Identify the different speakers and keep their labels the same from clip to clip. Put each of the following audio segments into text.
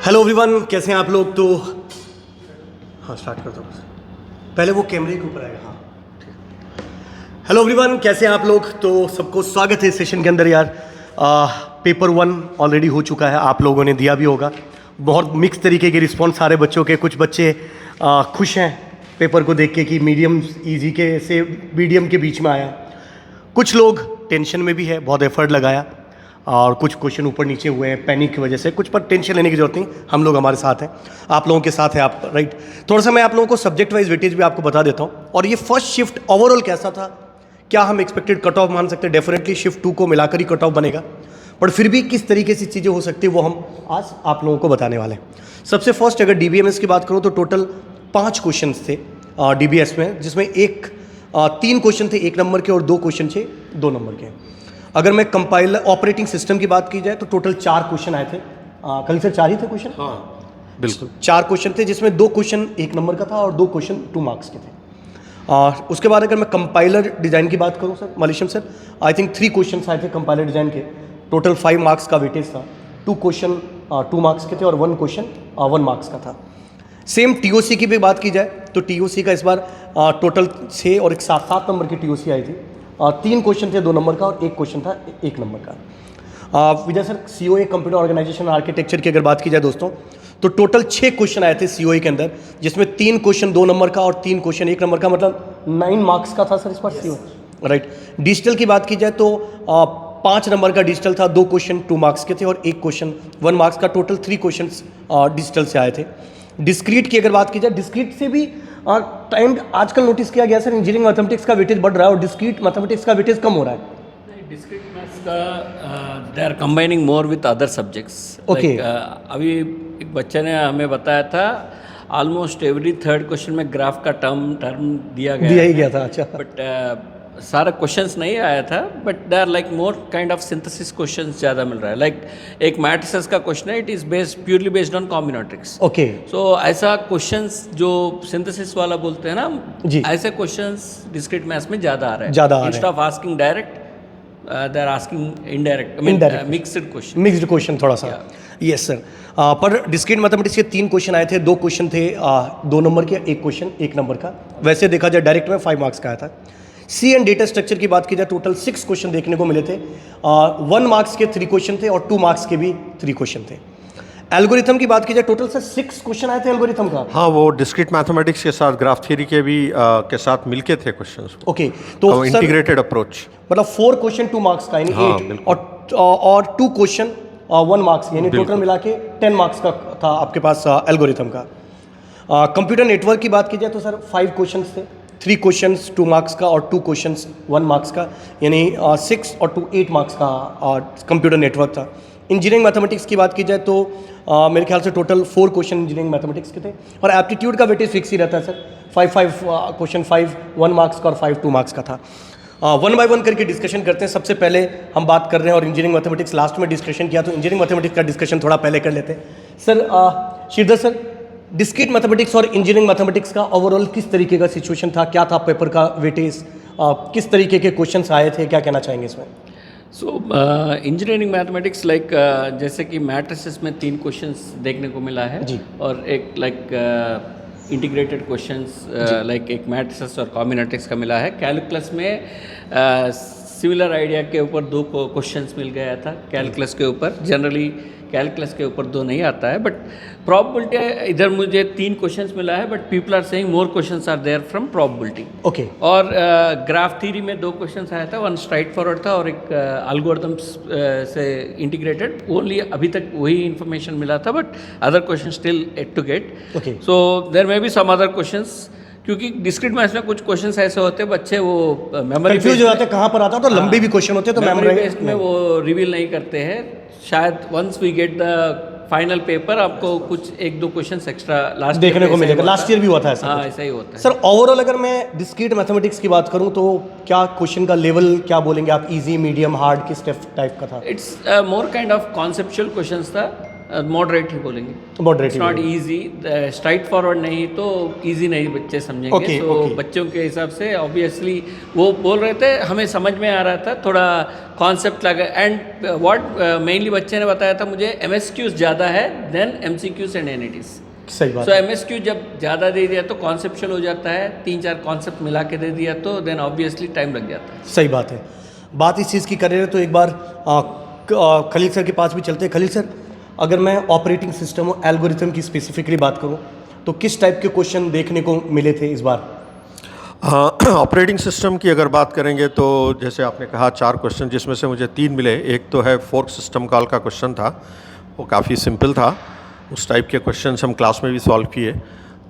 Speaker 1: Hello everyone, कैसे हैं आप लोग। तो हाँ, स्टार्ट कर दो बस। पहले वो कैमरे के ऊपर आएगा। हाँ, हेलो एवरीवन, कैसे हैं आप लोग। तो सबको स्वागत है इस सेशन के अंदर। यार पेपर 1 ऑलरेडी हो चुका है, आप लोगों ने दिया भी होगा। बहुत मिक्स तरीके के रिस्पॉन्स सारे बच्चों के। कुछ बच्चे खुश हैं पेपर को देख के कि मीडियम ईजी के से मीडियम के बीच में आया। कुछ लोग टेंशन में भी है, बहुत एफर्ट लगाया और कुछ क्वेश्चन ऊपर नीचे हुए हैं पैनिक की वजह से। कुछ पर टेंशन लेने की जरूरत नहीं, हम लोग हमारे साथ हैं, आप लोगों के साथ हैं आप, राइट। थोड़ा सा मैं आप लोगों को सब्जेक्ट वाइज वेटेज भी आपको बता देता हूँ। और ये फर्स्ट शिफ्ट ओवरऑल कैसा था, क्या हम एक्सपेक्टेड कट ऑफ मान सकते हैं। डेफिनेटली शिफ्ट 2 को मिलाकर ही कट ऑफ बनेगा, पर फिर भी किस तरीके से चीज़ें हो सकती है वो हम आज आप लोगों को बताने वाले हैं। सबसे फर्स्ट अगर DBMS की बात करूँ तो टोटल 5 क्वेश्चन थे DBS में, जिसमें 3 क्वेश्चन थे 1 नंबर के और 2 क्वेश्चन थे 2 नंबर के। अगर मैं कंपाइलर ऑपरेटिंग सिस्टम की बात की जाए तो टोटल 4 क्वेश्चन आए थे। कल से 4 ही थे क्वेश्चन।
Speaker 2: हाँ बिल्कुल,
Speaker 1: 4 क्वेश्चन थे, जिसमें 2 क्वेश्चन 1 नंबर का था और 2 क्वेश्चन 2 मार्क्स के थे। उसके बाद अगर मैं कंपाइलर डिज़ाइन की बात करूं सर, मलेशियम सर, आई थिंक 3 क्वेश्चन आए थे कंपाइलर डिज़ाइन के। टोटल 5 मार्क्स का वेटेज था। 2 क्वेश्चन 2 मार्क्स के थे और 1 क्वेश्चन 1 मार्क्स का था। सेम TOC की भी बात की जाए तो TOC का इस बार टोटल 6 और एक 7 नंबर की TOC आई थी। 3 क्वेश्चन थे 2 नंबर का और 1 क्वेश्चन था 1 नंबर का। Vijay sir, COA computer organisation architecture की अगर बात की जाए दोस्तों, तो टोटल 6 क्वेश्चन आए थे COA के अंदर, जिसमें 3 क्वेश्चन 2 नंबर का और 3 क्वेश्चन 1 नंबर का, मतलब 9 मार्क्स का था सर इस बार COA, राइट। डिजिटल की बात की जाए तो 5 नंबर का डिजिटल था, 2 क्वेश्चन 2 मार्क्स के थे और 1 क्वेश्चन 1 मार्क्स का। टोटल 3 क्वेश्चन डिजिटल से आए थे। डिस्क्रीट की अगर बात की जाए, डिस्क्रीट से भी टाइम आजकल नोटिस किया गया सर, इंजीनियरिंग मैथमेटिक्स का वेटेज बढ़ रहा है और डिस्क्रीट मैथमेटिक्स का वेटेज कम हो रहा है।
Speaker 2: डिस्क्रीट मैथ्स का they are combining more with other subjects.
Speaker 1: Okay.
Speaker 2: अभी एक बच्चे ने हमें बताया था ऑलमोस्ट एवरी थर्ड क्वेश्चन में ग्राफ का टर्म दिया
Speaker 1: ही गया था। अच्छा,
Speaker 2: बट सारा क्वेश्चंस नहीं आया था, but they are like more kind of synthesis questions ज़्यादा मिल रहा है। लाइक एक मैट्रिसेस का क्वेश्चन है, it is purely based on combinatorics.
Speaker 1: Okay.
Speaker 2: So ऐसा क्वेश्चंस जो सिंथेसिस वाला बोलते हैं ना
Speaker 1: जी,
Speaker 2: ऐसे क्वेश्चंस डिस्क्रीट मैथ्स में ज़्यादा आ रहे हैं।
Speaker 1: ज़्यादा आ रहे हैं।
Speaker 2: Instead of asking direct they are asking indirect, mixed question.
Speaker 1: Mixed question थोड़ा सा। Yes sir. पर डिस्क्रीट मैथमेटिक्स के 3 क्वेश्चन आए थे, 2 क्वेश्चन थे 2 नंबर के, 1 क्वेश्चन 1 नंबर का। वैसे देखा जाए डायरेक्ट में 5 मार्क्स का आया था। C एंड डेटा स्ट्रक्चर की बात की जाए, टोटल 6 क्वेश्चन देखने को मिले थे। 1 मार्क्स के 3 क्वेश्चन थे और 2 मार्क्स के भी 3 क्वेश्चन थे। एल्गोरिथम की बात की जाए, टोटल सर 6 क्वेश्चन आए थे एल्गोरिथम का।
Speaker 3: हाँ, वो डिस्क्रीट मैथमेटिक्स के साथ ग्राफ थ्योरी के भी के साथ मिलके थे क्वेश्चंस।
Speaker 1: ओके, तो
Speaker 3: इंटीग्रेटेड अप्रोच,
Speaker 1: मतलब 4 क्वेश्चन 2 मार्क्स का, यानी
Speaker 3: हाँ,
Speaker 1: 8 और 2 क्वेश्चन 1 मार्क्स, यानी टोटल मिला के 10 मार्क्स का था आपके पास एल्गोरिथम का। कंप्यूटर नेटवर्क की बात की जाए तो सर 5 क्वेश्चन थे, 3 क्वेश्चंस 2 मार्क्स का और 2 क्वेश्चंस 1 मार्क्स का, यानी 6 और 2 8 मार्क्स का कंप्यूटर नेटवर्क था। इंजीनियरिंग मैथमेटिक्स की बात की जाए तो मेरे ख्याल से टोटल 4 क्वेश्चन इंजीनियरिंग मैथमेटिक्स के थे और एप्टीट्यूड का वेटेज फिक्स ही रहता है सर। 5 क्वेश्चन 5 1 मार्क्स का और 5 2 मार्क्स का था। 1 बाय 1 करके डिस्कशन करते हैं। सबसे पहले हम बात कर रहे हैं, और इंजीनियरिंग मैथमेटिक्स लास्ट में डिस्कशन किया, तो इंजीनियरिंग मैथमेटिक्स का डिस्कशन थोड़ा पहले कर लेते हैं। Sir Shridhar sir, discrete mathematics और इंजीनियरिंग मैथमेटिक्स का ओवरऑल किस तरीके का सिचुएशन था, क्या था पेपर का वेटेज, किस तरीके के क्वेश्चंस आए थे, क्या कहना चाहेंगे इसमें।
Speaker 2: सो इंजीनियरिंग मैथमेटिक्स लाइक जैसे कि मैट्रिसेस में 3 क्वेश्चंस देखने को मिला है
Speaker 1: जी।
Speaker 2: और एक लाइक इंटीग्रेटेड क्वेश्चंस लाइक एक मैट्रिसेस और कॉम्बिनेटरिक्स का मिला है। कैलकुलस में सिमिलर आइडिया के ऊपर 2 क्वेश्चंस मिल गया था कैलकुलस के ऊपर। जनरली कैलकुलस के ऊपर 2 नहीं आता है, बट प्रोबेबिलिटी इधर मुझे 3 क्वेश्चंस मिला है, but people are saying more questions are there from probability.
Speaker 1: Okay.
Speaker 2: और ग्राफ थ्योरी में 2 क्वेश्चंस आया था, 1 स्ट्राइट फॉरवर्ड था और एक एल्गोरिथम्स से इंटीग्रेटेड। ओनली अभी तक वही इन्फॉर्मेशन मिला था, but other question still yet to get.
Speaker 1: Okay.
Speaker 2: So there may be some other questions, क्योंकि डिस्क्रीट मैथ्स में कुछ क्वेश्चंस ऐसे होते हैं बच्चे वो मेमोरी
Speaker 1: कंफ्यूज हो जाते हैं कहाँ पर आता है, तो लंबे भी क्वेश्चन होते हैं, तो
Speaker 2: मेमोरी बेस्ड में वो रिवील नहीं करते हैं। शायद once we get the final paper आपको कुछ 1-2 क्वेश्चंस एक्स्ट्रा लास्ट
Speaker 1: देखने को मिलेगा। लास्ट ईयर भी हुआ था ऐसा।
Speaker 2: हाँ, ऐसा ही होता है
Speaker 1: सर ओवरऑल अगर मैं डिस्क्रीट मैथमेटिक्स की बात करूं तो क्या क्वेश्चन का लेवल क्या बोलेंगे आप, इजी मीडियम हार्ड किस टाइप का था।
Speaker 2: It's more kind of conceptual questions था। मॉडरेट ही बोलेंगे।
Speaker 1: Moderate
Speaker 2: it's
Speaker 1: he
Speaker 2: not easy, straight forward नहीं तो इजी नहीं बच्चे समझेंगे।
Speaker 1: Okay,
Speaker 2: तो
Speaker 1: okay.
Speaker 2: बच्चों के हिसाब से ऑब्वियसली वो बोल रहे थे, हमें समझ में आ रहा था, थोड़ा कॉन्सेप्ट लगा। एंड व्हाट मेनली बच्चे ने बताया था मुझे, MSQs ज़्यादा है देन MCQs एंड NATs।
Speaker 1: सही बात
Speaker 2: सो
Speaker 1: है।
Speaker 2: MSQ जब ज़्यादा दे दिया तो कॉन्सेप्चुअल हो जाता है, 3-4 कॉन्सेप्ट मिला के दे दिया तो देन ऑब्वियसली टाइम लग जाता है।
Speaker 1: सही बात है। बात इस चीज़ की कर रहे हैं तो एक बार खलील सर के पास भी चलते हैं। खलील सर, अगर मैं ऑपरेटिंग सिस्टम और एल्गोरिथम की स्पेसिफिकली बात करूं तो किस टाइप के क्वेश्चन देखने को मिले थे इस बार?
Speaker 3: ऑपरेटिंग सिस्टम की अगर बात करेंगे तो जैसे आपने कहा 4 क्वेश्चन, जिसमें से मुझे 3 मिले। एक तो है फोर्क सिस्टम कॉल का क्वेश्चन था, वो काफ़ी सिंपल था। उस टाइप के क्वेश्चंस हम क्लास में भी सॉल्व किए,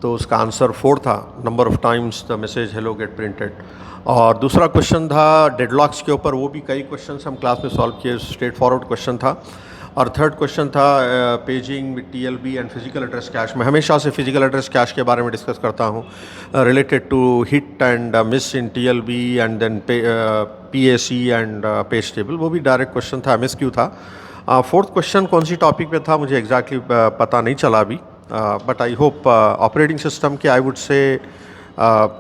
Speaker 3: तो उसका आंसर 4 था, number of times the message hello get printed. और दूसरा क्वेश्चन था डेडलॉक्स के ऊपर, वो भी कई क्वेश्चंस हम क्लास में सॉल्व किए, स्ट्रेट फॉरवर्ड क्वेश्चन था। और थर्ड क्वेश्चन था paging with TLB and physical address cash. मैं हमेशा से फिजिकल एड्रेस कैश के बारे में डिस्कस करता हूँ, related to hit and miss in TLB and then PAC and page table. वो भी डायरेक्ट क्वेश्चन था, MSQ था। फोर्थ क्वेश्चन कौन सी टॉपिक पे था मुझे एग्जैक्टली पता नहीं चला अभी, but I hope operating system के I would say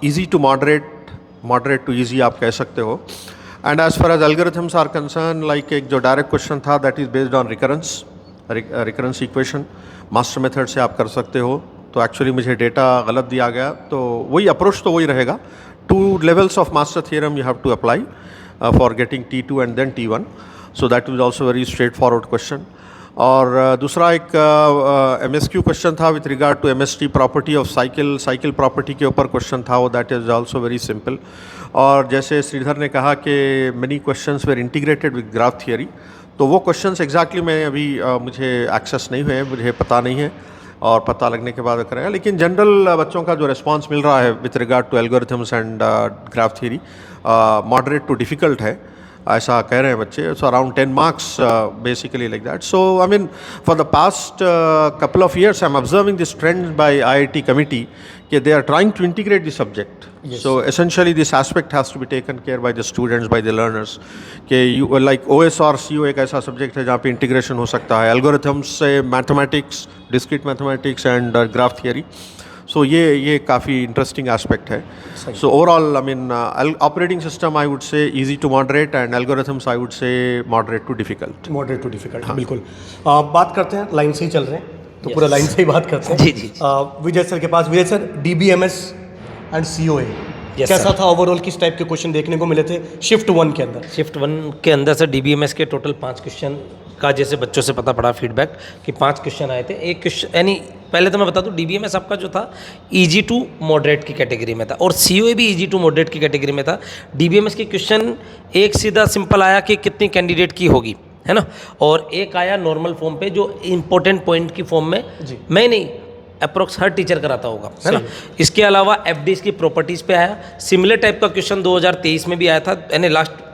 Speaker 3: easy to moderate to easy आप कह सकते हो। And as far as algorithms are concern, like एक जो डायरेक्ट क्वेश्चन था that is based on recurrence equation, master method से आप कर सकते हो। तो एक्चुअली मुझे डेटा गलत दिया गया, तो वही अप्रोच तो वही रहेगा। 2 levels of master theorem you have to apply for getting T2 and then T1, so that was also very straight forward question. और दूसरा एक MSQ क्वेश्चन था with regard to MST property of cycle property के ऊपर question था, वो that is also very simple. और जैसे श्रीधर ने कहा कि many questions were integrated with graph theory, तो वो क्वेश्चंस एग्जैक्टली मैं अभी मुझे एक्सेस नहीं हुए, मुझे पता नहीं है, और पता लगने के बाद करेंगे। लेकिन जनरल बच्चों का जो रिस्पांस मिल रहा है with regard to algorithms and graph theory, moderate to difficult है, ऐसा कह रहे हैं बच्चे। So around 10 marks basically like that. So I mean for the past couple of years I'm observing this trend by IIT committee that they are trying to integrate the subject.
Speaker 1: Yes.
Speaker 3: So essentially this aspect has to be taken care by the students, by the learners, कि you like OS और CO एक ऐसा subject है जहाँ पे integration हो सकता है एल्गोरिथम्स से, mathematics, discrete mathematics and graph theory. So ये काफ़ी इंटरेस्टिंग एस्पेक्ट है। So overall I mean operating system I would say easy to moderate and algorithms I would say moderate to difficult.
Speaker 1: Moderate to difficult, बिल्कुल। बात करते हैं, line से ही चल रहे हैं तो पूरा लाइन से ही बात करते हैं।
Speaker 2: जी।
Speaker 1: विजय सर के पास। विजय सर, DBMS एंड COA कैसा था ओवरऑल? किस टाइप के क्वेश्चन देखने को मिले थे शिफ्ट 1 के अंदर?
Speaker 4: शिफ्ट 1 के अंदर से DBMS के टोटल 5 क्वेश्चन का जैसे बच्चों से पता पड़ा फीडबैक कि 5 क्वेश्चन आए थे। एक क्वेश्चन यानी पहले तो मैं बता दूं, DBMS आपका जो था ईजी टू मॉडरेट की कैटेगरी में था और COA भी ईजी टू मॉडरेट की कैटेगरी में था। DBMS की क्वेश्चन एक सीधा सिंपल आया कि कितनी कैंडिडेट की होगी, है ना, और एक आया नॉर्मल फॉर्म पे जो इंपॉर्टेंट पॉइंट की फॉर्म में मैं नहीं अप्रोक्स हर टीचर कराता होगा, है ना। इसके अलावा FDs की प्रॉपर्टीज़ पे आया। सिमिलर टाइप का क्वेश्चन 2023 में भी आया था, यानी लास्ट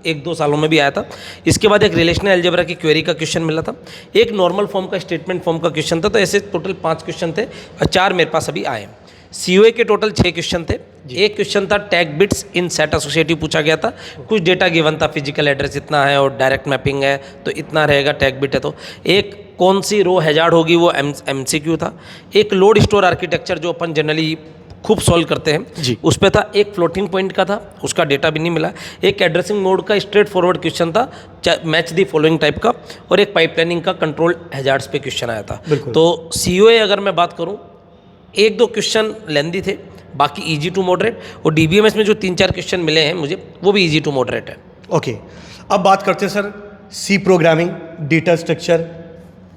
Speaker 4: 1-2 सालों में भी आया था। इसके बाद एक रिलेशनल अलजेब्रा की क्वेरी का क्वेश्चन मिला था, एक नॉर्मल फॉर्म का स्टेटमेंट फॉर्म का क्वेश्चन था। तो ऐसे टोटल 5 क्वेश्चन थे और 4 मेरे पास अभी आए। COA के टोटल 6 क्वेश्चन थे। एक क्वेश्चन था टैग बिट्स इन सेट एसोसिएटिव पूछा गया था, कुछ डेटा गिवन था, फिजिकल एड्रेस इतना है और डायरेक्ट मैपिंग है तो इतना रहेगा, टैग बिट है। तो एक कौन सी रो हैजार्ड होगी वो MCQ था। एक लोड स्टोर आर्किटेक्चर जो अपन जनरली खूब सॉल्व करते हैं
Speaker 1: जी,
Speaker 4: उस पे था। एक फ्लोटिंग पॉइंट का था, उसका डेटा भी नहीं मिला। एक एड्रेसिंग मोड का स्ट्रेट फॉरवर्ड क्वेश्चन था, मैच दी फॉलोइंग टाइप का। और एक पाइपलाइनिंग का कंट्रोल हैजार्ड्स पे क्वेश्चन आया था। तो COA अगर मैं बात करूं, 1-2 क्वेश्चन लेंदी थे, बाकी ईजी टू मॉडरेट। और DBMS में जो 3-4 क्वेश्चन मिले हैं मुझे, वो भी ईजी टू मॉडरेट है।
Speaker 1: ओके, अब बात करते हैं sir C programming, data structure,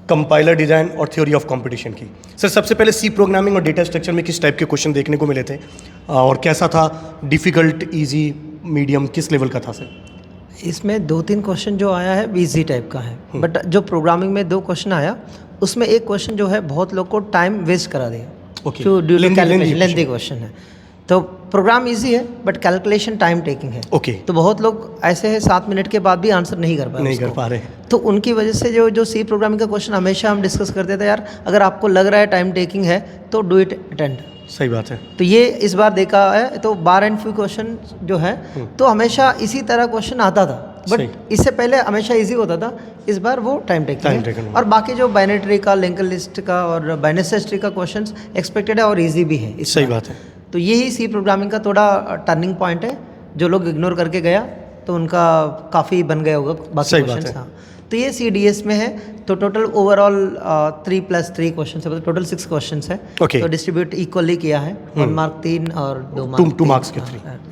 Speaker 1: compiler design और थ्योरी ऑफ कंपटीशन की। सर सबसे पहले C प्रोग्रामिंग और डेटा स्ट्रक्चर में किस टाइप के क्वेश्चन देखने को मिले थे और कैसा था? डिफ़िकल्ट, इजी, मीडियम, किस लेवल का था सर?
Speaker 5: इसमें 2-3 क्वेश्चन जो आया है इजी टाइप का है, बट जो प्रोग्रामिंग में 2 क्वेश्चन आया उसमें एक क्वेश्चन जो है बहुत लोग को टाइम वेस्ट करा दिया।
Speaker 1: ओके,
Speaker 5: जो
Speaker 1: लेंथी
Speaker 5: लेंथी क्वेश्चन है। तो प्रोग्राम इजी है बट कैलकुलेशन टाइम टेकिंग है।
Speaker 1: ओके,
Speaker 5: तो बहुत लोग ऐसे हैं 7 मिनट के बाद भी आंसर नहीं कर पा रहे हैं। तो उनकी वजह से जो C प्रोग्रामिंग का क्वेश्चन हमेशा हम डिस्कस करते थे, यार अगर आपको लग रहा है टाइम टेकिंग है तो डू इट अटेंड।
Speaker 1: सही बात है।
Speaker 5: तो ये इस बार देखा है तो बार एंड फ्यू क्वेश्चन जो है तो हमेशा इसी तरह क्वेश्चन आता था बट इससे पहले हमेशा इजी होता था, इस बार वो टाइम टेकिंग है। और बाकी जो बाइनरी ट्री का, लिंक लिस्ट का और बाइनरी ट्री का क्वेश्चंस एक्सपेक्टेड है और इजी भी है इस
Speaker 1: सही
Speaker 5: बार।
Speaker 1: बात है।
Speaker 5: तो यही सी प्रोग्रामिंग का थोड़ा टर्निंग पॉइंट है, जो लोग इग्नोर करके गया तो उनका काफ़ी बन गया होगा बाकी क्वेश्चंस। हाँ, तो ये CDS में है। तो टोटल ओवरऑल 3+3 क्वेश्चन है, मतलब टोटल 6 क्वेश्चन है।
Speaker 1: Okay.
Speaker 5: तो डिस्ट्रीब्यूट इक्वली किया है, 1 मार्क 3 और 2 मार्क
Speaker 1: 2 मार्क्स के 3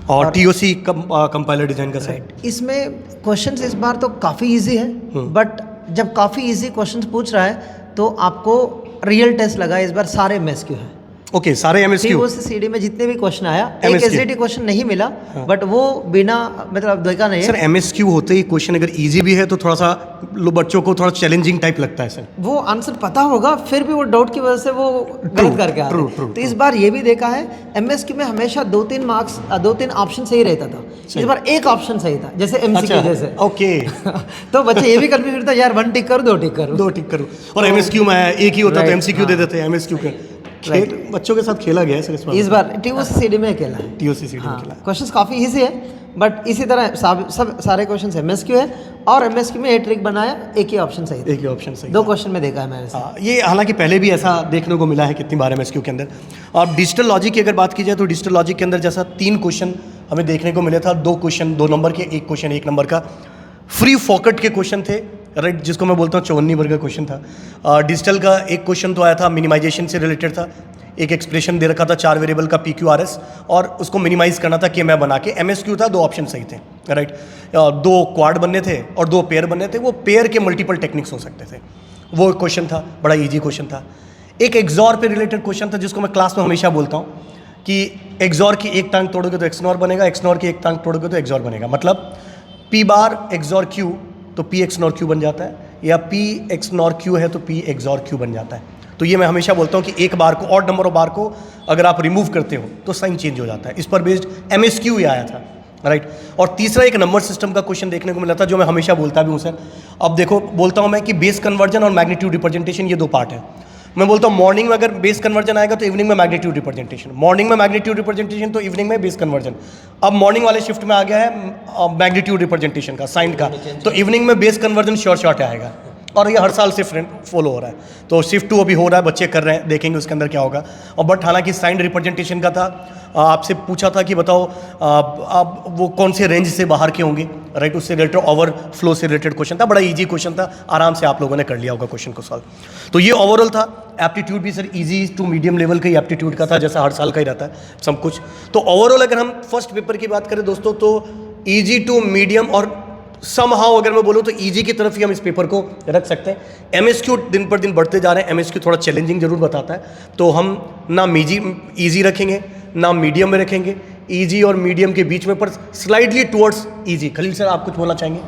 Speaker 1: और TOC कंपाइलर डिजाइन का सेट।
Speaker 5: इसमें क्वेश्चंस इस बार तो काफ़ी इजी है, बट जब काफ़ी इजी क्वेश्चंस पूछ रहा है तो आपको रियल टेस्ट लगा इस बार सारे MSQ है।
Speaker 1: ओके, सारे MSQ
Speaker 5: COC/CD में जितने भी क्वेश्चन आया, एक SDT क्वेश्चन नहीं मिला, बट वो बिना मतलब देखा नहीं है।
Speaker 1: सर MSQ होते ही क्वेश्चन अगर इजी भी है तो थोड़ा सा बच्चों को थोड़ा चैलेंजिंग टाइप लगता है सर।
Speaker 5: वो आंसर पता होगा फिर भी वो डाउट की वजह से वो गलत करके आ रहे हैं। तो इस बार ये भी देखा है, MSQ में हमेशा 2-3 मार्क्स 2-3 ऑप्शन सही रहता था, इस बार एक ऑप्शन सही था, जैसे MCQ जैसे।
Speaker 1: ओके
Speaker 5: तो बच्चे ये भी कंफ्यूज था, यार 1 टिक करूँ 2 टिक करूँ।
Speaker 1: 2 टिक करूँ। और MSQ में एक ही होता तो MCQ दे देते हैं। MSQ के बच्चों के साथ खेला गया है सर
Speaker 5: इस बार TOC/CD में खेला है।
Speaker 1: TOC/CD में खेला।
Speaker 5: क्वेश्चंस काफ़ी इजी है, बट इसी तरह सब सारे क्वेश्चंस MSQ है, और MSQ में 8 ट्रिक बनाया, एक ही ऑप्शन सही था।
Speaker 1: एक ही ऑप्शन सही।
Speaker 5: 2 क्वेश्चन में देखा है मैंने।
Speaker 1: हाँ, ये हालांकि पहले भी ऐसा देखने को मिला है कितनी बार MSQ के अंदर। और डिजिटल लॉजिक की अगर बात की जाए तो डिजिटल लॉजिक के अंदर जैसा 3 क्वेश्चन हमें देखने को मिले था, 2 क्वेश्चन 2 नंबर के, 1 क्वेश्चन 1 नंबर का, फ्री फॉकेट के क्वेश्चन थे, राइट, जिसको मैं बोलता हूँ 54 नंबर का क्वेश्चन था। डिजिटल का एक क्वेश्चन तो आया था, मिनिमाइजेशन से रिलेटेड था। एक एक्सप्रेशन दे रखा था 4 वेरिएबल का PQRS, और उसको मिनिमाइज करना था KMap बना के। MSQ था, 2 ऑप्शन सही थे, राइट। 2 क्वाड बनने थे और 2 पेयर बनने थे। वो पेयर के मल्टीपल टेक्निक्स हो सकते थे। वो एक क्वेश्चन था, बड़ा ईजी क्वेश्चन था। एक एक्सॉर पे रिलेटेड क्वेश्चन था, जिसको मैं क्लास में हमेशा बोलता हूँ कि एक्सॉर की एक टांग तोड़ोगे तो एक्सनॉर बनेगा, एक्सनॉर की एक टांग तोड़ोगे तो एक्सॉर बनेगा। मतलब P बार एक्सॉर Q तो P एक्सनॉर Q बन जाता है, या P एक्सनॉर Q है तो P एक्सॉर Q बन जाता है। तो ये मैं हमेशा बोलता हूँ कि एक बार को, ऑड नंबर ऑफ बार को अगर आप रिमूव करते हो तो साइन चेंज हो जाता है। इस पर बेस्ड MSQ ही आया था, राइट। और तीसरा एक नंबर सिस्टम का क्वेश्चन देखने को मिला था, जो मैं हमेशा बोलता भी हूँ सर। अब देखो, बोलता हूँ मैं कि बेस कन्वर्जन और मैग्नीट्यूड रिप्रेजेंटेशन ये 2 पार्ट है। मैं बोलता हूँ मॉर्निंग में अगर बेस कन्वर्जन आएगा तो इवनिंग में मैग्नीट्यूड रिप्रेजेंटेशन, मॉर्निंग में मैग्नीट्यूड रिप्रेजेंटेशन तो इवनिंग में बेस कन्वर्जन। अब मॉर्निंग वाले शिफ्ट में आ गया है मैग्नीट्यूड रिप्रेजेंटेशन का, साइन का, तो इवनिंग में बेस कन्वर्जन शॉर्ट आएगा। और ये हर साल से फॉलो हो रहा है। तो शिफ्ट 2 अभी हो रहा है, बच्चे कर रहे हैं, देखेंगे उसके अंदर क्या होगा। और बट हालांकि साइन रिप्रेजेंटेशन का था, आपसे पूछा था कि बताओ आप वो कौन से रेंज से बाहर के होंगे, राइट, उससे रिलेटेड ओवरफ्लो से रिलेटेड क्वेश्चन था। बड़ा इजी क्वेश्चन था, आराम से आप लोगों ने कर लिया होगा क्वेश्चन को सॉल्व। तो ये ओवरऑल था। एप्टीट्यूड भी sir easy to medium level का ही एप्टीट्यूड का था, जैसा हर साल का ही रहता है सब कुछ। तो ओवरऑल अगर हम फर्स्ट पेपर की बात करें दोस्तों, तो ईजी टू मीडियम और समहाउ अगर मैं बोलूँ तो ईजी की तरफ ही हम इस पेपर को रख सकते हैं। MSQ दिन पर दिन बढ़ते जा रहे हैं, MSQ थोड़ा चैलेंजिंग जरूर बताता है, तो हम ना ईजी रखेंगे ना मीडियम में रखेंगे, ईजी और मीडियम के बीच में, पर slightly towards easy. Khalil sir, आप कुछ बोलना चाहेंगे?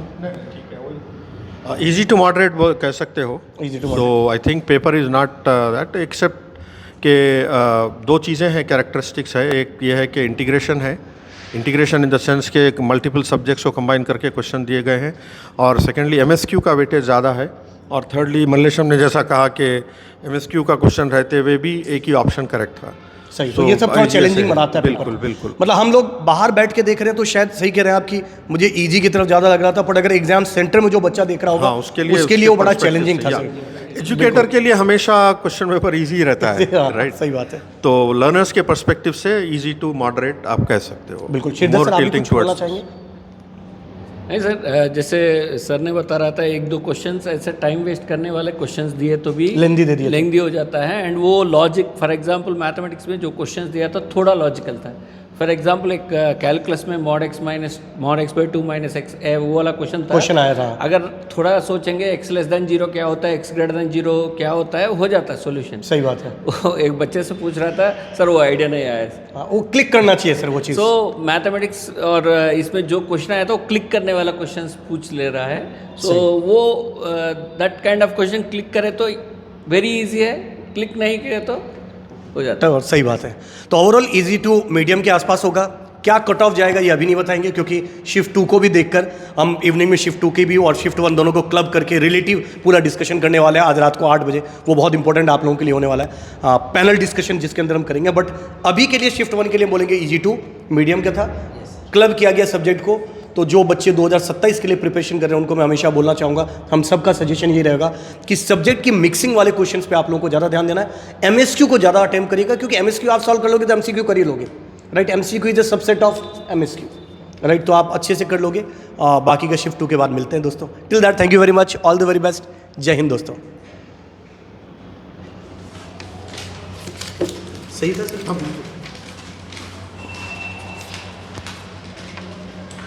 Speaker 3: ईजी टू मॉडरेट कह सकते हो।
Speaker 1: Easy to
Speaker 3: so I think paper is not that, except कि 2 चीज़ें हैं, कैरेक्टरिस्टिक्स है। एक ये है कि इंटीग्रेशन है, इंटीग्रेशन इन द सेंस के मल्टीपल सब्जेक्ट्स को कंबाइन करके क्वेश्चन दिए गए हैं, और सेकेंडली MSQ का वेटेज ज़्यादा है, और थर्डली मल्लेशम ने जैसा कहा कि MSQ का क्वेश्चन रहते हुए भी एक ही ऑप्शन करेक्ट था।
Speaker 1: सही। तो ये सब थोड़ा चैलेंजिंग बनाता है।
Speaker 3: बिल्कुल बिल्कुल।
Speaker 1: मतलब हम लोग बाहर बैठ के देख रहे हैं तो शायद सही कह रहे हैं आप कि मुझे इजी की तरफ ज़्यादा लग रहा था, पर अगर एग्जाम सेंटर में जो बच्चा देख रहा होगा,
Speaker 3: हाँ, उसके लिए
Speaker 1: वो बड़ा चैलेंजिंग था।
Speaker 3: एजुकेटर के लिए हमेशा क्वेश्चन पेपर इजी रहता है, राइट।
Speaker 1: सही बात है।
Speaker 3: तो लर्नर्स के पर्सपेक्टिव से इजी टू मॉडरेट आप कह सकते हो।
Speaker 1: बिल्कुल। श्रीधर सर, आप भी कुछ बोलना चाहेंगे?
Speaker 2: नहीं सर, जैसे सर ने बता रहा था, 1-2 क्वेश्चंस ऐसे टाइम वेस्ट करने वाले क्वेश्चंस दिए तो भी
Speaker 1: लेंदी दे दिया,
Speaker 2: लेंदी हो जाता है। एंड वो लॉजिक, फॉर एग्जांपल मैथमेटिक्स में जो क्वेश्चंस दिया था थोड़ा लॉजिकल था। फॉर एग्जांपल एक कैलकुलस में mod x/2 - x वो वाला क्वेश्चन
Speaker 1: आया था।
Speaker 2: अगर थोड़ा सोचेंगे x < 0 क्या होता है, x < 0 क्या होता है, हो जाता है सोल्यूशन।
Speaker 1: सही बात है।
Speaker 2: वो एक बच्चे से पूछ रहा था, सर वो आइडिया नहीं आया।
Speaker 1: वो क्लिक करना चाहिए सर वो चीज़।
Speaker 2: सो मैथमेटिक्स और इसमें जो क्वेश्चन आया था वो क्लिक करने वाला क्वेश्चन पूछ ले रहा है। सो वो that kind of question click करे तो वेरी इजी है, क्लिक नहीं करे तो हो जाता है।
Speaker 1: तो सही बात है। तो ओवरऑल इजी टू मीडियम के आसपास होगा। क्या कट ऑफ जाएगा ये अभी नहीं बताएंगे, क्योंकि शिफ्ट 2 को भी देखकर हम इवनिंग में शिफ्ट 2 की भी और शिफ्ट 1 दोनों को क्लब करके रिलेटिव पूरा डिस्कशन करने वाले हैं आज रात को 8 बजे। वो बहुत इंपॉर्टेंट आप लोगों के लिए होने वाला है, पैनल डिस्कशन जिसके अंदर हम करेंगे। बट अभी के लिए शिफ्ट 1 के लिए बोलेंगे ईजी टू मीडियम का था, क्लब किया गया सब्जेक्ट को। तो जो बच्चे 2027 के लिए प्रिपरेशन कर रहे हैं उनको मैं हमेशा बोलना चाहूँगा, हम सबका सजेशन ये रहेगा कि सब्जेक्ट की मिक्सिंग वाले क्वेश्चंस पे आप लोगों को ज़्यादा ध्यान देना है। एमएसक्यू को ज़्यादा अटेम्प्ट करिएगा, क्योंकि एमएसक्यू आप सॉल्व कर लोगे तो एमसीक्यू कर ही लोगे, right. MCQ is a subset of MSQ, right. तो आप अच्छे से कर लोगे। बाकी का शिफ्ट 2 के बाद मिलते हैं दोस्तों। Till that thank you very much, all the very best, जय हिंद दोस्तों। सही था सर?